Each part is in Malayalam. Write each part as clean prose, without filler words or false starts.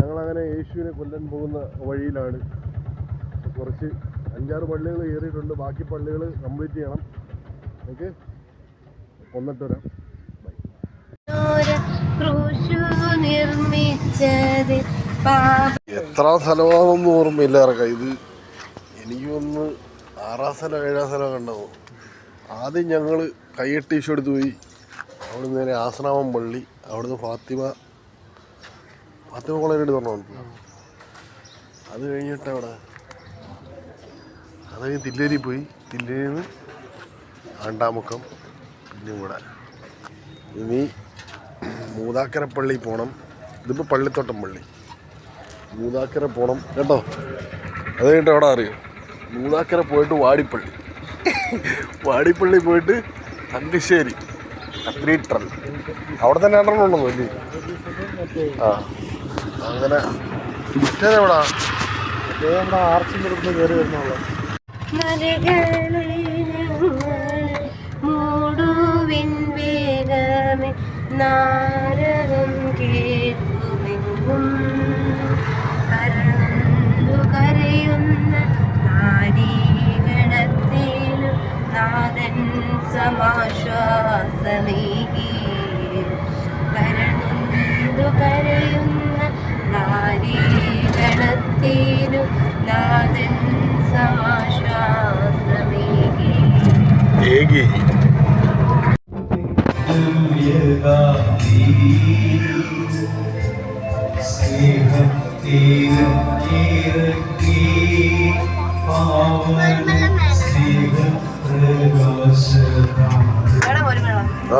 ഞങ്ങളങ്ങനെ യേശുവിനെ കൊല്ലാൻ പോകുന്ന വഴിയിലാണ്. കുറച്ച് 5-6 പള്ളികൾ കയറിയിട്ടുണ്ട്. ബാക്കി പള്ളികൾ കംപ്ലീറ്റ് ചെയ്യണം. ഓക്കെ, വന്നിട്ട് വരാം. എത്ര സ്ഥലമാണെന്ന് ഓർമ്മയില്ല ഇറക്കാം. ഇത് എനിക്ക് ഒന്ന് 6-ാം സ്ഥലം 7-ാം സ്ഥലം കണ്ടാവും. ആദ്യം ഞങ്ങൾ കൈയ്യെട്ടി ഈശോ എടുത്ത് പോയി. അവിടുന്ന് നേരെ ആശ്രാമം പള്ളി, അവിടുന്ന് ഫാത്തിമ കോളേജിൽ തുറന്നു. അത് കഴിഞ്ഞിട്ട് അവിടെ അത് കഴിഞ്ഞ് തില്ലേരി പോയി. തില്ലേരിയിൽ നിന്ന് ആണ്ടാമുക്കം, പിന്നെ ഇവിടെ ഇനി മൂതാക്കര പള്ളി പോകണം. ഇതിപ്പോൾ പള്ളിത്തോട്ടം പള്ളി. മൂതാക്കര പോകണം കേട്ടോ. അത് കഴിഞ്ഞിട്ട് എവിടെ അറിയാം, മൂതാക്കര പോയിട്ട് വാടിപ്പള്ളി പോയിട്ട് തങ്കശ്ശേരി കത്തീഡ്രൽ, അവിടെ തന്നെ 2 ഉണ്ടെന്നോ അല്ലേ? ആ, അങ്ങനെ മറ്റേതെവിടാ? നമ്മുടെ ആർച്ചിൻ്റെ അടുത്ത് കയറി വരുന്നുള്ള നാരകം കേൾക്കുമെങ്കും കരയുന്ന നാരീഗണത്തിലും നാഥൻ സമാശ്വാസമേകി. കരയുന്ന നാരീഗണത്തിലും നാഥൻ സമാശ്വാസമേകി.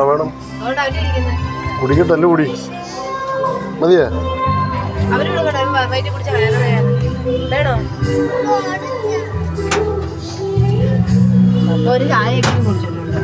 വേണം കുടിക്കട്ടല്ല കൂടി മതിയേ? ഒരു ചായ കുടിച്ചിട്ടുണ്ട്.